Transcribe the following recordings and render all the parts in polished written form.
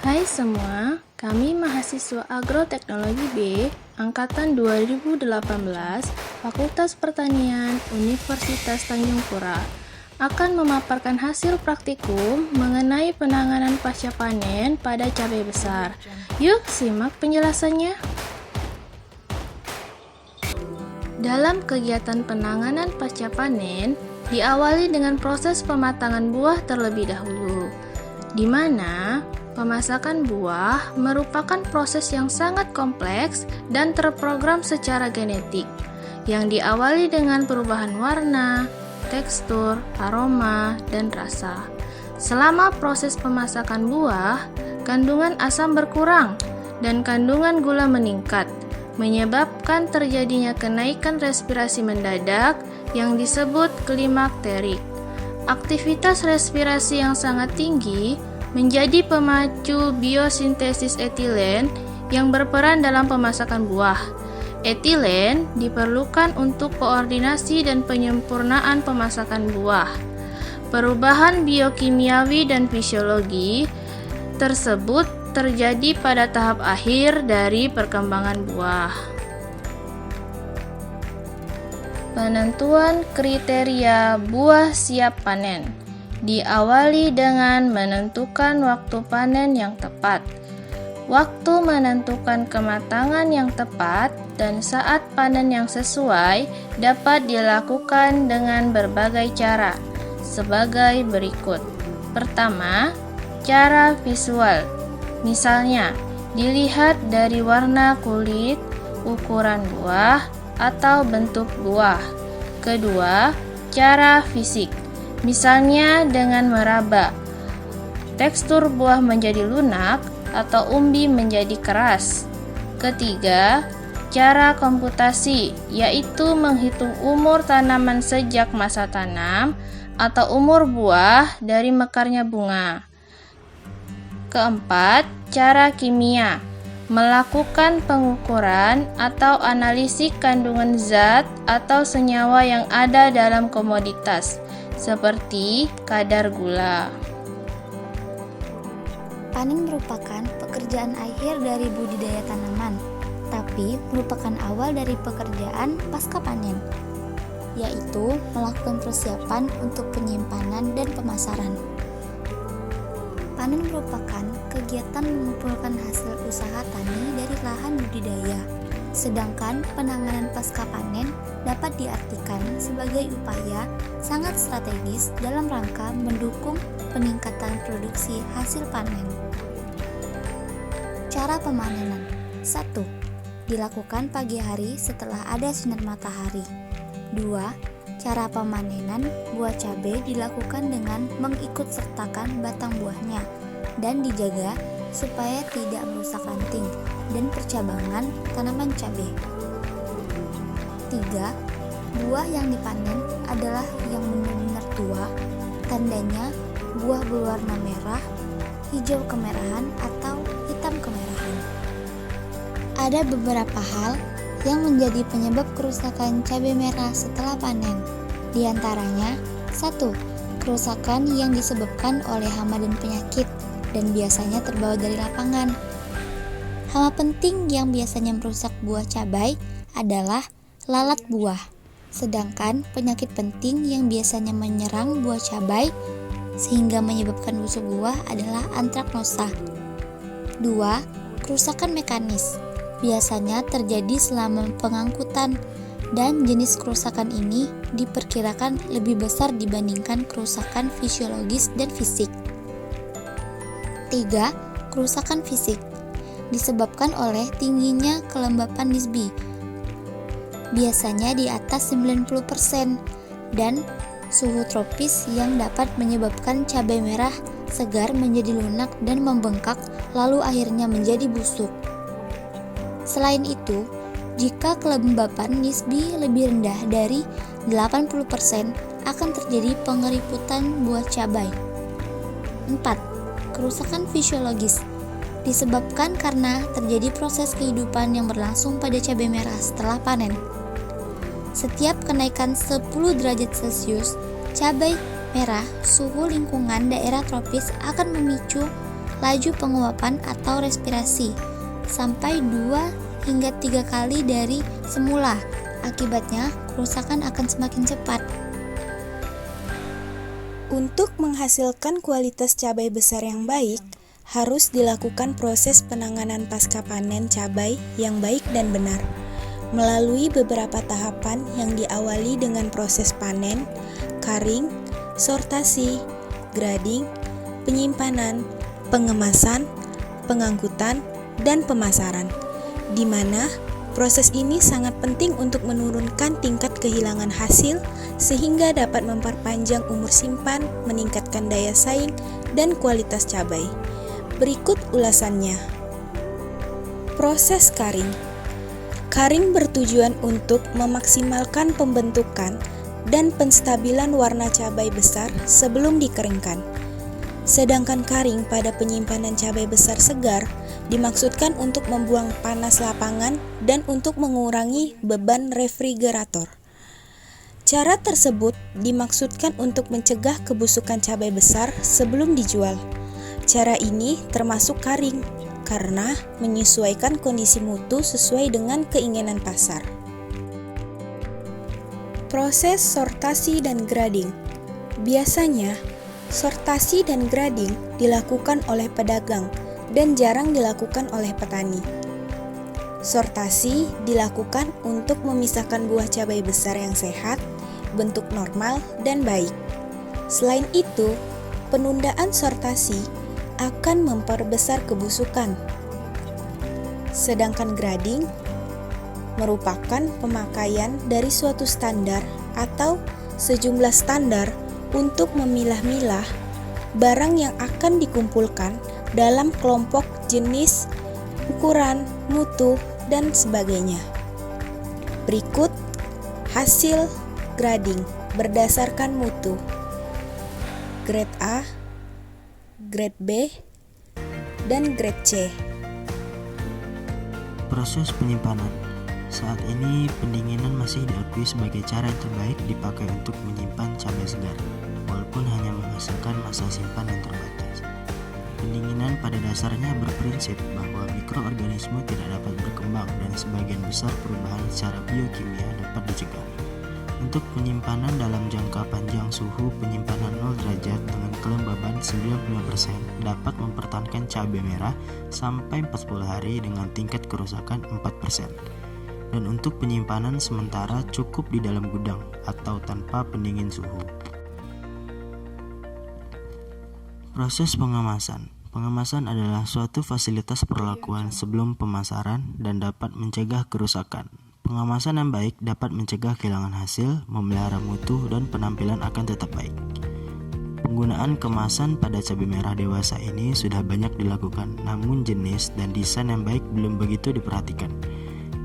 Hai semua, kami mahasiswa Agroteknologi B, Angkatan 2018, Fakultas Pertanian, Universitas Tanjung Pura, akan memaparkan hasil praktikum mengenai penanganan pasca panen pada cabai besar. Yuk, simak penjelasannya. Dalam kegiatan penanganan pasca panen, diawali dengan proses pematangan buah terlebih dahulu, di mana pemasakan buah merupakan proses yang sangat kompleks dan terprogram secara genetik, yang diawali dengan perubahan warna, tekstur, aroma, dan rasa. Selama proses pemasakan buah, kandungan asam berkurang dan kandungan gula meningkat, menyebabkan terjadinya kenaikan respirasi mendadak yang disebut klimakterik. Aktivitas respirasi yang sangat tinggi menjadi pemacu biosintesis etilen yang berperan dalam pemasakan buah. Etilen diperlukan untuk koordinasi dan penyempurnaan pemasakan buah. Perubahan biokimiawi dan fisiologi tersebut terjadi pada tahap akhir dari perkembangan buah. Penentuan kriteria buah siap panen diawali dengan menentukan waktu panen yang tepat. Waktu menentukan kematangan yang tepat dan saat panen yang sesuai dapat dilakukan dengan berbagai cara, sebagai berikut. Pertama, cara visual. Misalnya, dilihat dari warna kulit, ukuran buah, atau bentuk buah. Kedua, cara fisik. Misalnya dengan meraba, tekstur buah menjadi lunak atau umbi menjadi keras. Ketiga, cara komputasi, yaitu menghitung umur tanaman sejak masa tanam atau umur buah dari mekarnya bunga. Keempat, cara kimia, melakukan pengukuran atau analisis kandungan zat atau senyawa yang ada dalam komoditas, seperti kadar gula. Panen merupakan pekerjaan akhir dari budidaya tanaman, tapi merupakan awal dari pekerjaan pasca panen, yaitu melakukan persiapan untuk penyimpanan dan pemasaran. Panen merupakan kegiatan mengumpulkan hasil usaha tani dari lahan budidaya, sedangkan penanganan pasca panen dapat diartikan sebagai upaya sangat strategis dalam rangka mendukung peningkatan produksi hasil panen. Cara pemanenan. 1. Dilakukan pagi hari setelah ada sinar matahari. 2. Cara pemanenan buah cabai dilakukan dengan mengikutsertakan batang buahnya dan dijaga supaya tidak merusak ranting dan percabangan tanaman cabai. 3. Buah yang dipanen adalah yang benar-benar tua, tandanya buah berwarna merah, hijau kemerahan, atau hitam kemerahan. Ada beberapa hal yang menjadi penyebab kerusakan cabai merah setelah panen. Di antaranya, 1. Kerusakan yang disebabkan oleh hama dan penyakit dan biasanya terbawa dari lapangan. Hama penting yang biasanya merusak buah cabai adalah lalat buah, sedangkan penyakit penting yang biasanya menyerang buah cabai sehingga menyebabkan busuk buah adalah antraknosa. 2. Kerusakan mekanis biasanya terjadi selama pengangkutan dan jenis kerusakan ini diperkirakan lebih besar dibandingkan kerusakan fisiologis dan fisik. 3. Kerusakan fisik disebabkan oleh tingginya kelembapan nisbi, biasanya di atas 90%, dan suhu tropis yang dapat menyebabkan cabai merah segar menjadi lunak dan membengkak lalu akhirnya menjadi busuk. Selain itu, jika kelembapan nisbi lebih rendah dari 80%, akan terjadi pengeriputan buah cabai. 4. Kerusakan fisiologis disebabkan karena terjadi proses kehidupan yang berlangsung pada cabai merah setelah panen. Setiap kenaikan 10 derajat Celcius, cabai merah, suhu lingkungan daerah tropis akan memicu laju penguapan atau respirasi sampai 2 hingga 3 kali dari semula. Akibatnya, kerusakan akan semakin cepat. Untuk menghasilkan kualitas cabai besar yang baik, harus dilakukan proses penanganan pasca panen cabai yang baik dan benar, melalui beberapa tahapan yang diawali dengan proses panen, karing, sortasi, grading, penyimpanan, pengemasan, pengangkutan, dan pemasaran, di mana proses ini sangat penting untuk menurunkan tingkat kehilangan hasil sehingga dapat memperpanjang umur simpan, meningkatkan daya saing, dan kualitas cabai. Berikut ulasannya. Proses karing. Karing bertujuan untuk memaksimalkan pembentukan dan penstabilan warna cabai besar sebelum dikeringkan. Sedangkan karing pada penyimpanan cabai besar segar dimaksudkan untuk membuang panas lapangan dan untuk mengurangi beban refrigerator. Cara tersebut dimaksudkan untuk mencegah kebusukan cabai besar sebelum dijual. Cara ini termasuk karing karena menyesuaikan kondisi mutu sesuai dengan keinginan pasar. Proses sortasi dan grading. Biasanya, sortasi dan grading dilakukan oleh pedagang dan jarang dilakukan oleh petani. Sortasi dilakukan untuk memisahkan buah cabai besar yang sehat, bentuk normal, dan baik. Selain itu, penundaan sortasi akan memperbesar kebusukan. Sedangkan grading merupakan pemakaian dari suatu standar atau sejumlah standar untuk memilah-milah barang yang akan dikumpulkan dalam kelompok jenis, ukuran, mutu, dan sebagainya. Berikut hasil grading berdasarkan mutu. Grade A, grade B, dan grade C. Proses penyimpanan. Saat ini pendinginan masih diakui sebagai cara yang terbaik dipakai untuk menyimpan cabai segar, walaupun hanya menghasilkan masa simpan yang terbatas. Pendinginan pada dasarnya berprinsip bahwa mikroorganisme tidak dapat berkembang dan sebagian besar perubahan secara biokimia dapat dicegah. Untuk penyimpanan dalam jangka panjang, suhu penyimpanan 0 derajat dengan kelembaban 95% dapat mempertahankan cabai merah sampai 40 hari dengan tingkat kerusakan 4%. Dan untuk penyimpanan sementara cukup di dalam gudang atau tanpa pendingin suhu. Proses pengemasan. Pengemasan adalah suatu fasilitas perlakuan sebelum pemasaran dan dapat mencegah kerusakan. Pengemasan yang baik dapat mencegah kehilangan hasil, memelihara mutu, dan penampilan akan tetap baik. Penggunaan kemasan pada cabai merah dewasa ini sudah banyak dilakukan, namun jenis dan desain yang baik belum begitu diperhatikan.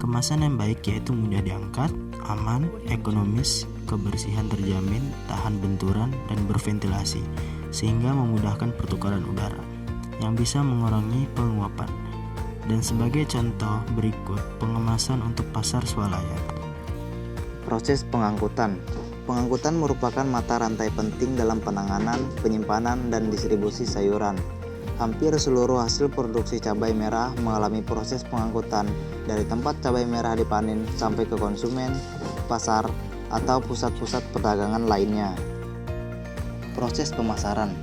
Kemasan yang baik yaitu mudah diangkat, aman, ekonomis, kebersihan terjamin, tahan benturan, dan berventilasi, sehingga memudahkan pertukaran udara yang bisa mengurangi penguapan. Dan sebagai contoh berikut pengemasan untuk pasar swalayan. Proses pengangkutan. Pengangkutan merupakan mata rantai penting dalam penanganan, penyimpanan, dan distribusi sayuran. Hampir seluruh hasil produksi cabai merah mengalami proses pengangkutan dari tempat cabai merah dipanen sampai ke konsumen, pasar, atau pusat-pusat perdagangan lainnya. Proses pemasaran.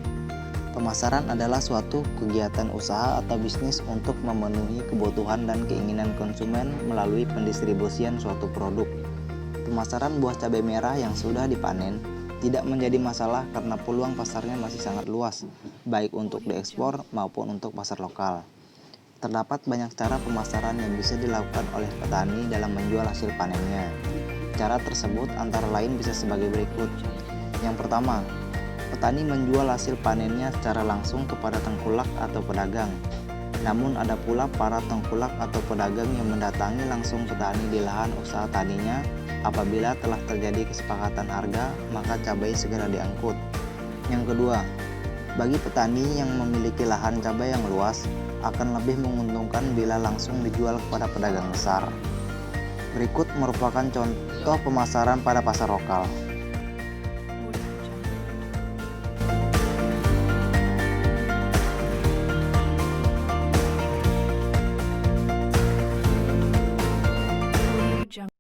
Pemasaran adalah suatu kegiatan usaha atau bisnis untuk memenuhi kebutuhan dan keinginan konsumen melalui pendistribusian suatu produk. Pemasaran buah cabai merah yang sudah dipanen tidak menjadi masalah karena peluang pasarnya masih sangat luas, baik untuk diekspor maupun untuk pasar lokal. Terdapat banyak cara pemasaran yang bisa dilakukan oleh petani dalam menjual hasil panennya. Cara tersebut antara lain bisa sebagai berikut. Yang pertama, petani menjual hasil panennya secara langsung kepada tengkulak atau pedagang. Namun ada pula para tengkulak atau pedagang yang mendatangi langsung petani di lahan usaha taninya. Apabila telah terjadi kesepakatan harga, maka cabai segera diangkut. Yang kedua, bagi petani yang memiliki lahan cabai yang luas, akan lebih menguntungkan bila langsung dijual kepada pedagang besar. Berikut merupakan contoh pemasaran pada pasar lokal. Jangan